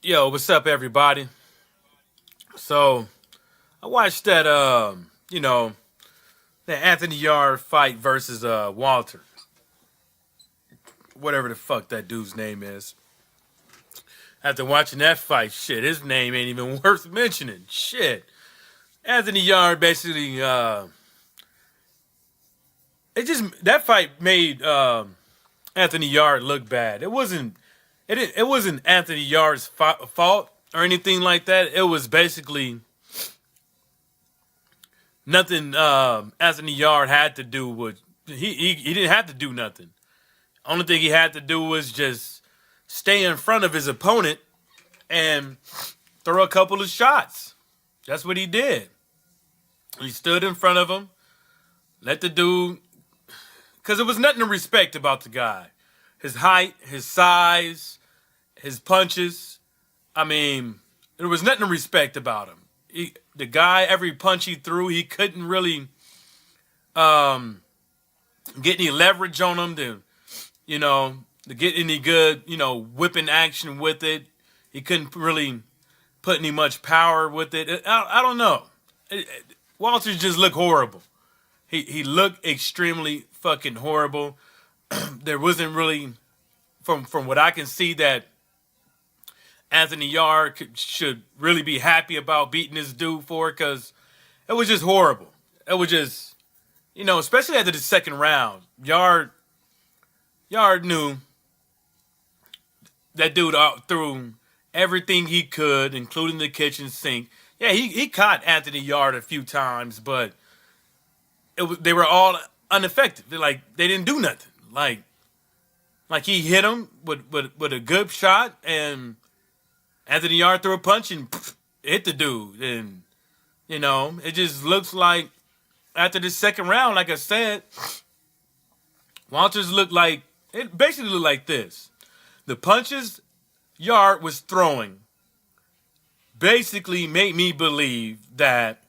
Yo, what's up, everybody? So I watched that, that Anthony Yarde fight versus Walter, whatever the fuck that dude's name is. After watching that fight, shit, his name ain't even worth mentioning. Shit, Anthony Yarde basically, it just that fight made Anthony Yarde look bad. It wasn't Anthony Yarde's fault or anything like that. It was basically nothing Anthony Yard had to do with he didn't have to do nothing. Only thing he had to do was just stay in front of his opponent and throw a couple of shots. That's what he did. He stood in front of him, let the dude, because there was nothing to respect about the guy. His height, his size, his punches. I mean, there was nothing to respect about him. The guy, every punch he threw, he couldn't really um, get any leverage on him to get any good, whipping action with it. He couldn't really put any much power with it. I don't know. Walter just looked horrible. He looked extremely fucking horrible. There wasn't really, from what I can see, that Anthony Yarde should really be happy about beating this dude for it, because it was just horrible. It was just, especially after the second round, Yarde knew that dude threw everything he could, including the kitchen sink. Yeah, he caught Anthony Yarde a few times, but they were all ineffective. They didn't do nothing. Like he hit him with a good shot, and Anthony Yarde threw a punch and hit the dude. And, it just looks like after the second round, like I said, it basically looked like this. The punches Yarde was throwing basically made me believe that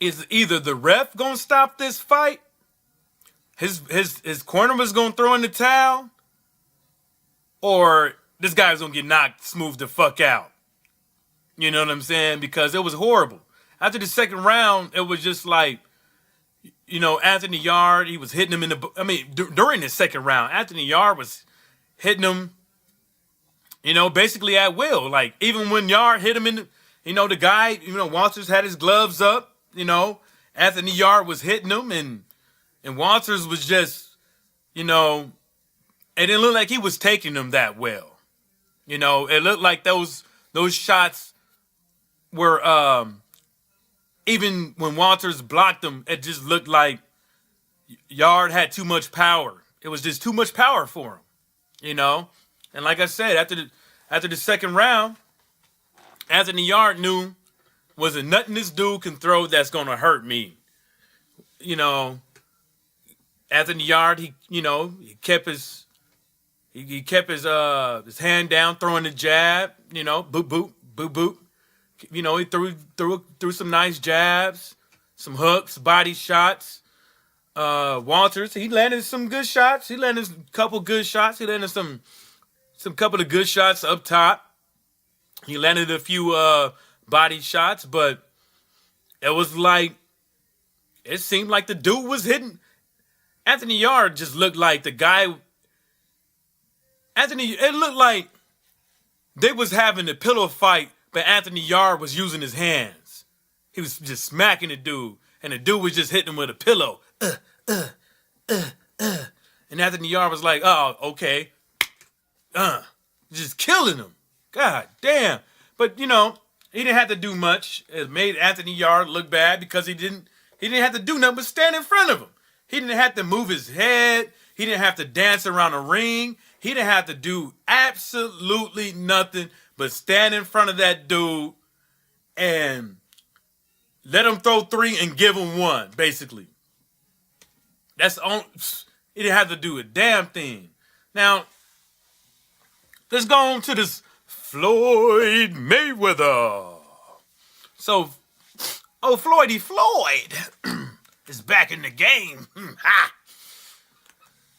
is either the ref gonna stop this fight, his corner was gonna throw in the towel, or this guy was gonna get knocked smooth the fuck out. You know what I'm saying? Because it was horrible. After the second round, it was just like, Anthony Yarde, he was hitting him during the second round, Anthony Yarde was hitting him, basically at will. Like, even when Yarde hit him the guy, Walters had his gloves up, Anthony Yarde was hitting him, and Walters was just, it didn't look like he was taking them that well. It looked like those shots were, even when Walters blocked them, it just looked like Yarde had too much power. It was just too much power for him, And like I said, after the second round, Anthony Yarde knew wasn't nothing this dude can throw that's gonna hurt me. Anthony Yarde, he kept his hand down, throwing the jab, boop boop boop boop. He threw some nice jabs, some hooks, body shots. Walters, he landed some good shots. He landed a couple good shots. He landed some couple of good shots up top. He landed a few body shots, but it seemed like the dude was hitting. Anthony Yarde just looked like the guy. It looked like they was having a pillow fight, but Anthony Yarde was using his hands. He was just smacking the dude, and the dude was just hitting him with a pillow. And Anthony Yarde was like, oh, okay. Just killing him. God damn. But, he didn't have to do much. It made Anthony Yarde look bad because he didn't have to do nothing but stand in front of him. He didn't have to move his head. He didn't have to dance around the ring. He didn't have to do absolutely nothing but stand in front of that dude and let him throw three and give him one, basically. He didn't have to do a damn thing. Now, let's go on to this Floyd Mayweather. So, Floyd is back in the game.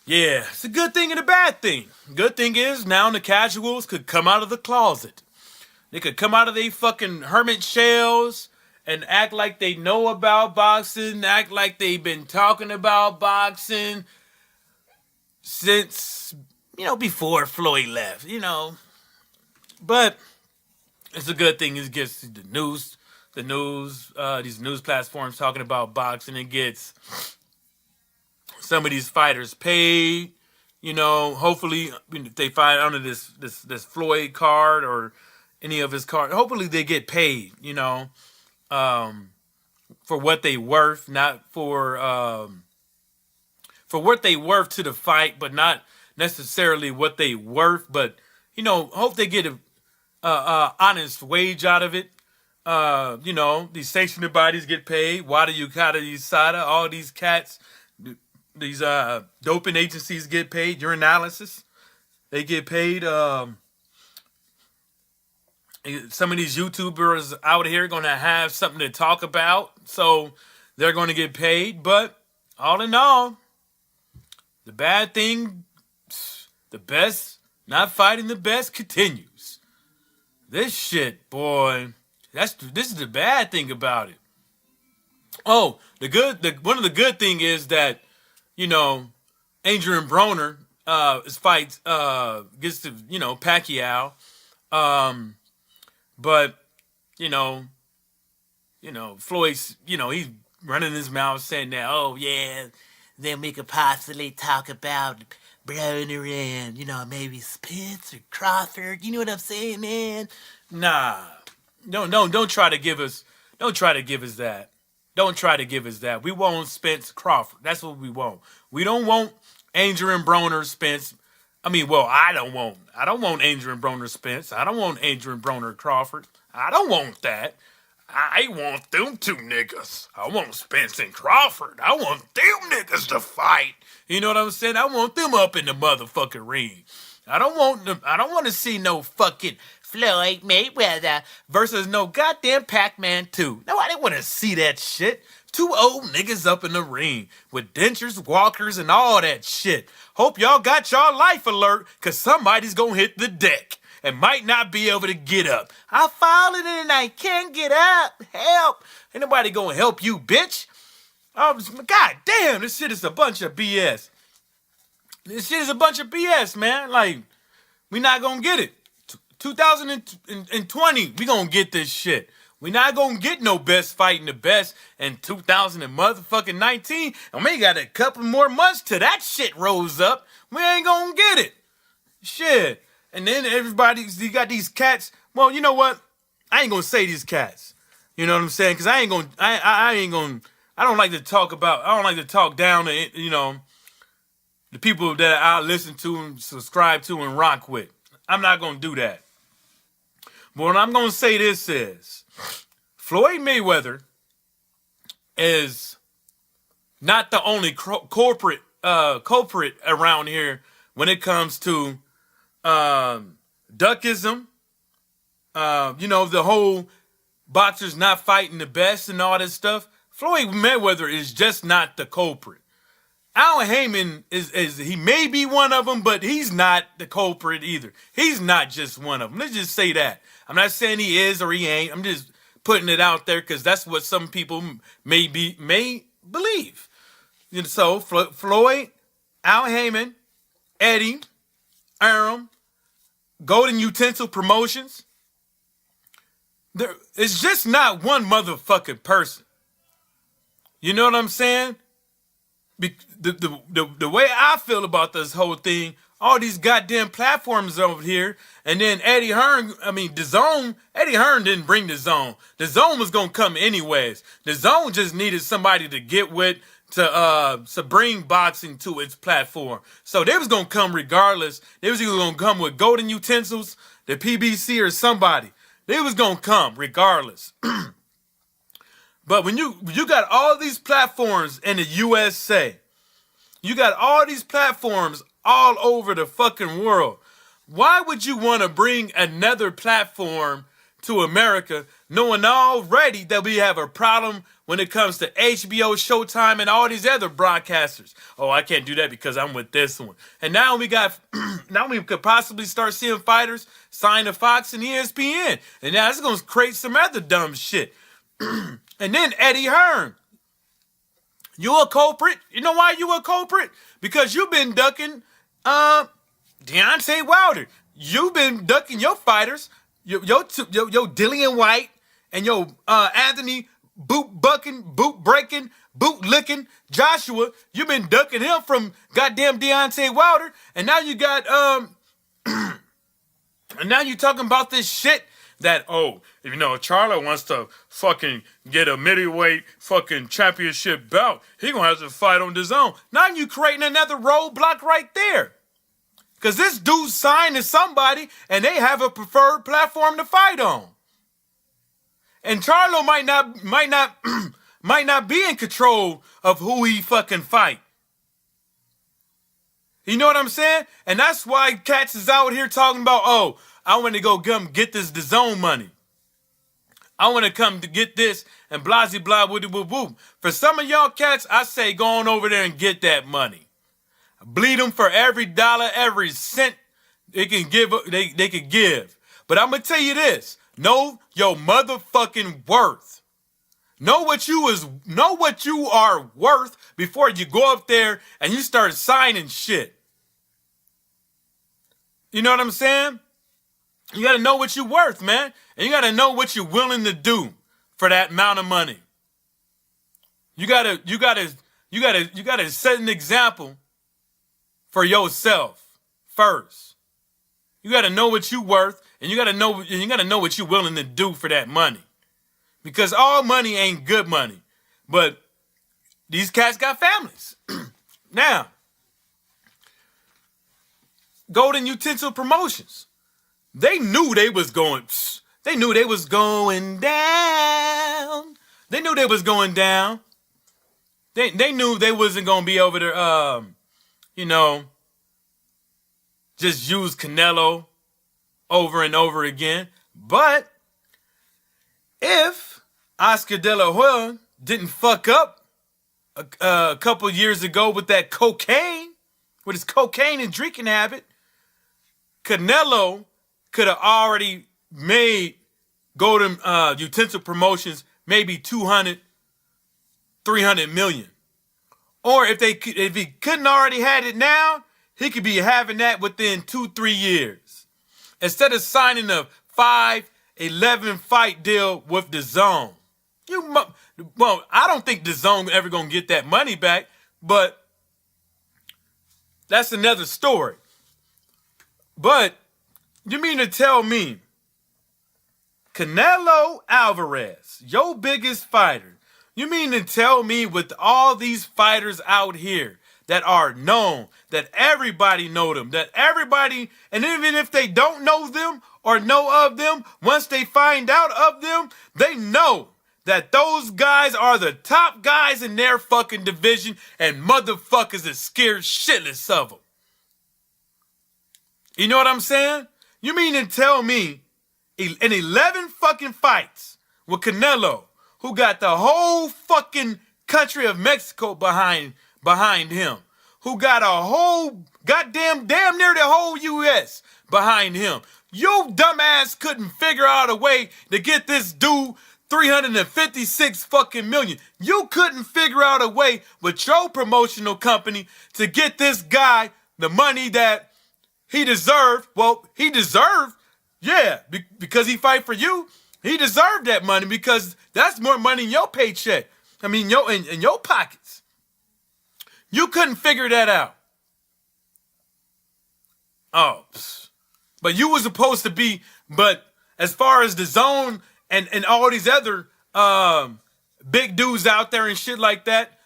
Yeah, it's a good thing and a bad thing. Good thing is now the casuals could come out of the closet. They could come out of their fucking hermit shells and act like they know about boxing, act like they've been talking about boxing since, before Floyd left, But it's a good thing. It gets these news platforms talking about boxing. It gets some of these fighters paid. Hopefully, if they fight under this Floyd card or any of his cards, hopefully they get paid. For what they worth, not for what they worth to the fight, but not necessarily what they worth. But hope they get a honest wage out of it. These sanctioned bodies get paid. Wada Yukata USADA, all these cats, these doping agencies get paid. Urinalysis, they get paid. Some of these YouTubers out here are going to have something to talk about, so they're going to get paid. But all in all, the bad thing, the best, not fighting the best continues. This shit, boy, this is the bad thing about it. Oh, one of the good thing is that, Adrian Broner, his fight gets to, Pacquiao. But, Floyd's, he's running his mouth saying that, oh, yeah, then we could possibly talk about Broner and, maybe Spence or Crawford. You know what I'm saying, man? Nah. Don't try to give us that. Don't try to give us that. We want Spence Crawford. That's what we want. We don't want Adrian Broner Spence. I don't want Adrian Broner Spence. I don't want Adrian Broner Crawford. I don't want that. I want them two niggas. I want Spence and Crawford. I want them niggas to fight. You know what I'm saying? I want them up in the motherfucking ring. I don't want to see no fucking Floyd Mayweather versus no goddamn Pac-Man 2. No, I didn't want to see that shit. Two old niggas up in the ring with dentures, walkers, and all that shit. Hope y'all got y'all life alert, because somebody's going to hit the deck and might not be able to get up. I've fallen and I can't get up. Help. Ain't nobody going to help you, bitch. God damn, this shit is a bunch of BS. This shit is a bunch of BS, man. Like, we not going to get it. 2020, we going to get this shit. We not going to get no best fighting the best in 2019. And we got a couple more months till that shit rolls up. We ain't going to get it. Shit. And then you got these cats. Well, you know what? I ain't going to say these cats. You know what I'm saying? Because I don't like to talk down to, the people that I listen to and subscribe to and rock with. I'm not going to do that. But what I'm going to say this is, Floyd Mayweather is not the only culprit around here when it comes to duckism. The whole boxers not fighting the best and all this stuff. Floyd Mayweather is just not the culprit. Al Heyman is he may be one of them, but he's not the culprit either. He's not just one of them. Let's just say that. I'm not saying he is or he ain't. I'm just putting it out there because that's what some people may believe. So Floyd, Al Heyman, Eddie, Aram, Golden Utensil Promotions. It's just not one motherfucking person. You know what I'm saying? The way I feel about this whole thing, all these goddamn platforms over here, and then Eddie Hearn didn't bring the zone. The zone was gonna come anyways. The zone just needed somebody to get with to bring boxing to its platform. So they was gonna come regardless. They was either gonna come with Golden Utensils, the PBC, or somebody. They was gonna come regardless. But when you got all these platforms in the USA, you got all these platforms all over the fucking world, why would you want to bring another platform to America knowing already that we have a problem when it comes to HBO, Showtime, and all these other broadcasters. Oh, I can't do that because I'm with this one. And now we got, now we could possibly start seeing fighters sign to Fox and ESPN. And now it's going to create some other dumb shit. And then Eddie Hearn. You a culprit? You know why you a culprit? Because you've been ducking Deontay Wilder. You've been ducking your fighters, your Dillian White and your Anthony boot breaking, boot licking Joshua. You've been ducking him from goddamn Deontay Wilder, and now you got and now you talking about this shit that, oh, you know, Charlo wants to fucking get a middleweight fucking championship belt. He gonna have to fight on his own. Now you creating another roadblock right there. Because this dude signed to somebody and they have a preferred platform to fight on. And Charlo might not be in control of who he fucking fight. You know what I'm saying? And that's why cats is out here talking about, oh, I want to go get this DAZN money. I want to come to get this and blah, blah, woody, woo, woo. For some of y'all cats, I say go on over there and get that money. Bleed them for every dollar, every cent they can give. They can give. But I'm gonna tell you this: know your motherfucking worth. Know what you are worth before you go up there and you start signing shit. You know what I'm saying? You gotta know what you're worth, man, and you gotta know what you're willing to do for that amount of money. You gotta set an example for yourself first. You gotta know what you're worth, and you gotta know what you're willing to do for that money. Because all money ain't good money. But these cats got families. Now, Golden Utensil Promotions. They knew they was going down. They knew they was going down. They knew they wasn't gonna be over there, just use Canelo over and over again. But if Oscar De La Hoya didn't fuck up a couple years ago with that cocaine, with his cocaine and drinking habit, Canelo could have already made Golden Utensil Promotions maybe 200, 300 million. Or if he couldn't already had it now, he could be having that within 2-3 years. Instead of signing a 5-11 fight deal with DAZN. Well, I don't think DAZN ever gonna get that money back, but that's another story. But you mean to tell me Canelo Alvarez, your biggest fighter, you mean to tell me with all these fighters out here that are known, that everybody know them, that everybody, and even if they don't know them or know of them, once they find out of them, they know that those guys are the top guys in their fucking division and motherfuckers is scared shitless of them. You know what I'm saying? You mean to tell me in 11 fucking fights with Canelo, who got the whole fucking country of Mexico behind him, who got a whole damn near the whole U.S. behind him. Your dumbass couldn't figure out a way to get this dude 356 fucking million. You couldn't figure out a way with your promotional company to get this guy the money that he deserved. Well, he deserved, yeah, because he fight for you. He deserved that money because that's more money in your paycheck. I mean, in your pockets. You couldn't figure that out. Oh, but you were supposed to be. But as far as DAZN and all these other big dudes out there and shit like that,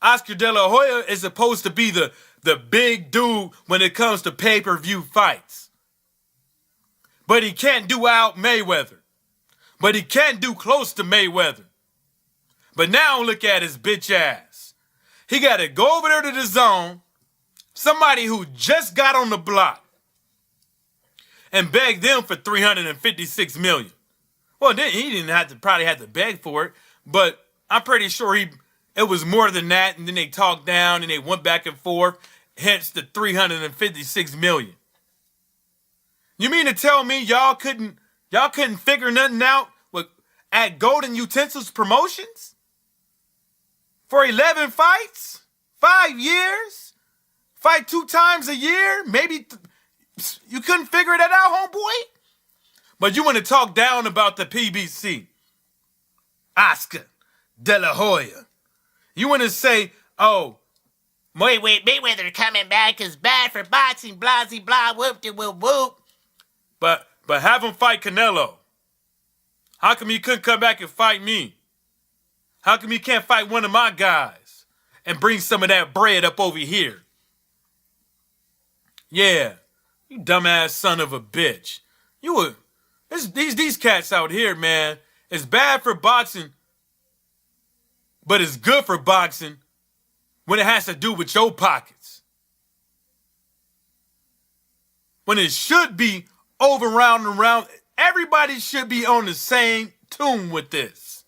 Oscar De La Hoya is supposed to be the big dude when it comes to pay-per-view fights. But he can't do out Mayweather. But he can't do close to Mayweather. But now look at his bitch ass. He got to go over there to DAZN, somebody who just got on the block, and beg them for $356 million. Well, then he didn't probably have to beg for it, but I'm pretty sure it was more than that. And then they talked down and they went back and forth. Hence the 356 million. You mean to tell me y'all couldn't figure nothing out at Golden Utensils Promotions for 11 fights, 5 years, fight 2 times a year? Maybe you couldn't figure that out, homeboy. But you want to talk down about the PBC, Oscar De La Hoya. You want to say, oh, wait, Mayweather coming back is bad for boxing, blah, blah, whoop, de whoop, whoop. But have him fight Canelo. How come he couldn't come back and fight me? How come he can't fight one of my guys and bring some of that bread up over here? Yeah, you dumbass son of a bitch. These cats out here, man, it's bad for boxing, but it's good for boxing when it has to do with your pockets. When it should be over, round, and round. Everybody should be on the same tune with this.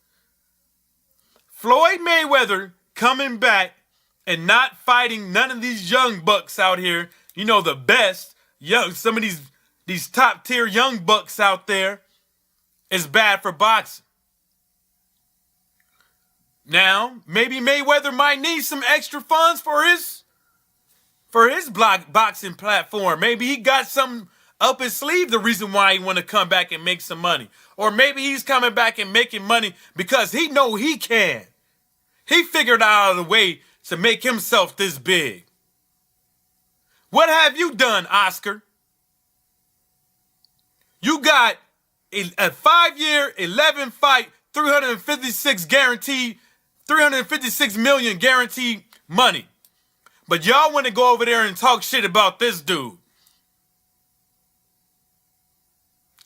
Floyd Mayweather coming back and not fighting none of these young bucks out here. You know, the best some of these top tier young bucks out there is bad for boxing. Now, maybe Mayweather might need some extra funds for his boxing platform. Maybe he got something up his sleeve, the reason why he want to come back and make some money. Or maybe he's coming back and making money because he know he can. He figured out a way to make himself this big. What have you done, Oscar? You got a 5-year, 11 fight, 356 million guaranteed money. But y'all want to go over there and talk shit about this dude.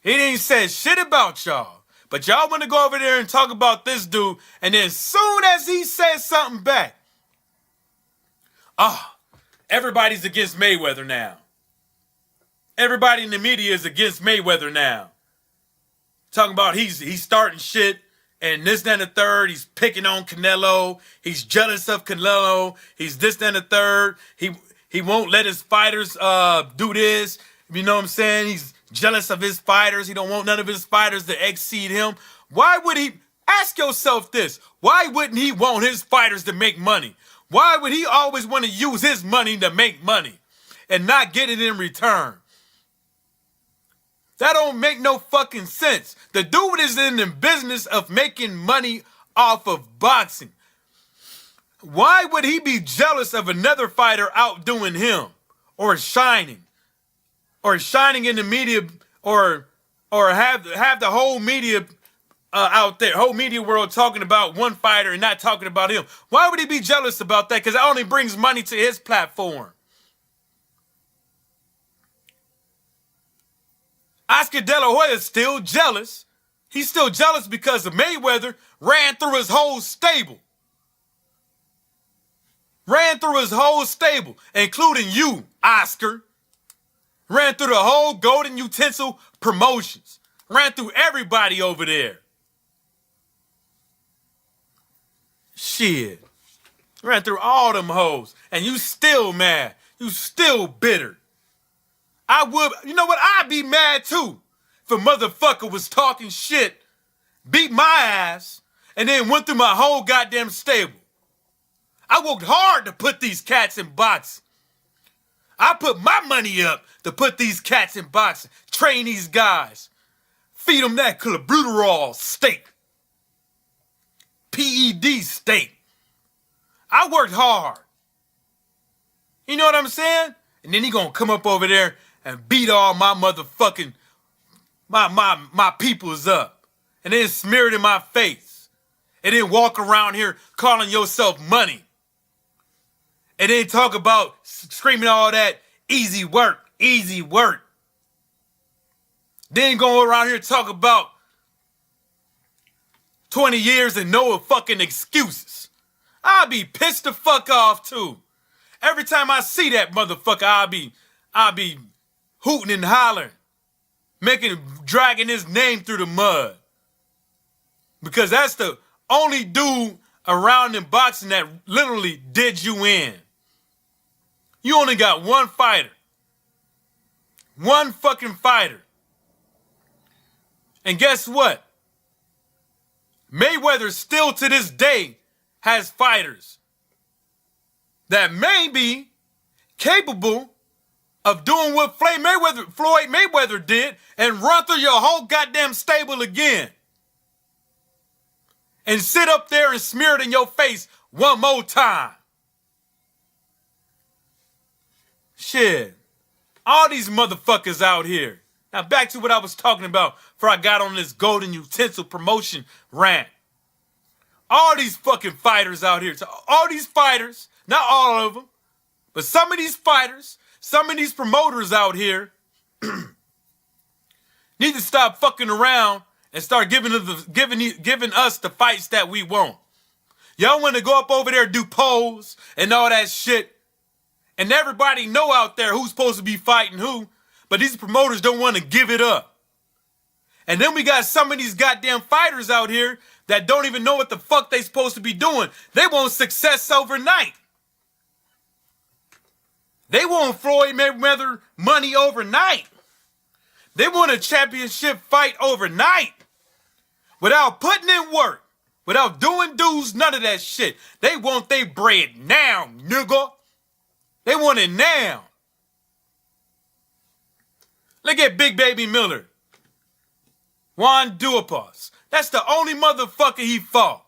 He ain't said shit about y'all. But y'all want to go over there and talk about this dude, and then as soon as he says something back, everybody's against Mayweather now. Everybody in the media is against Mayweather now. Talking about he's starting shit, and this, that, and the third. He's picking on Canelo. He's jealous of Canelo. He's this, that, and the third. He won't let his fighters do this. You know what I'm saying? He's jealous of his fighters. He don't want none of his fighters to exceed him. Why would he? Ask yourself this. Why wouldn't he want his fighters to make money? Why would he always want to use his money to make money and not get it in return? That don't make no fucking sense. The dude is in the business of making money off of boxing. Why would he be jealous of another fighter outdoing him or shining in the media or have the whole media out there, whole media world talking about one fighter and not talking about him? Why would he be jealous about that? Because it only brings money to his platform. Oscar De La Hoya is still jealous. He's still jealous because of Mayweather ran through his whole stable. Ran through his whole stable, including you, Oscar. Ran through the whole Golden Utensil Promotions. Ran through everybody over there. Shit. Ran through all them hoes. And you still mad. You still bitter. You know what? I'd be mad too if a motherfucker was talking shit, beat my ass, and then went through my whole goddamn stable. I worked hard to put these cats in boxing. I put my money up to put these cats in boxing, train these guys, feed them that clenbuterol steak, PED steak. I worked hard. You know what I'm saying? And then he gonna come up over there and beat all my motherfucking, my peoples up. And then smear it in my face. And then walk around here calling yourself money. And then talk about screaming all that easy work, easy work. Then go around here talk about 20 years and no fucking excuses. I'll be pissed the fuck off too. Every time I see that motherfucker, I'll be hooting and hollering, dragging his name through the mud. Because that's the only dude around in boxing that literally did you in. You only got one fighter. One fucking fighter. And guess what? Mayweather still to this day has fighters that may be capable of doing what Floyd Mayweather did and run through your whole goddamn stable again. And sit up there and smear it in your face one more time. Shit. All these motherfuckers out here. Now back to what I was talking about before I got on this golden utensil promotion rant. All these fucking fighters out here. All these fighters, not all of them, but some of these fighters, some of these promoters out here need to stop fucking around and start giving us the fights that we want. Y'all want to go up over there, do polls and all that shit. And everybody know out there who's supposed to be fighting who, but these promoters don't want to give it up. And then we got some of these goddamn fighters out here that don't even know what the fuck they supposed to be doing. They want success overnight. They want Floyd Mayweather money overnight. They want a championship fight overnight. Without putting in work. Without doing dues, none of that shit. They want their bread now, nigga. They want it now. Look at Big Baby Miller. Juan Duapas. That's the only motherfucker he fought.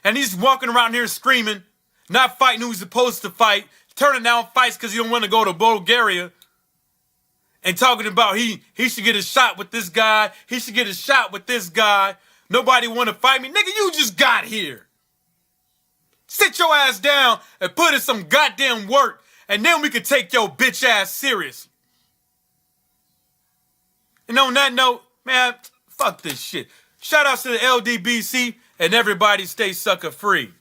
And he's walking around here screaming, not fighting who he's supposed to fight, turning down fights because he don't want to go to Bulgaria, and talking about he should get a shot with this guy, he should get a shot with this guy. Nobody want to fight me. Nigga, you just got here. Sit your ass down and put in some goddamn work, and then we could take your bitch ass seriously. And on that note, man, fuck this shit. Shout outs to the LDBC, and everybody stay sucker free.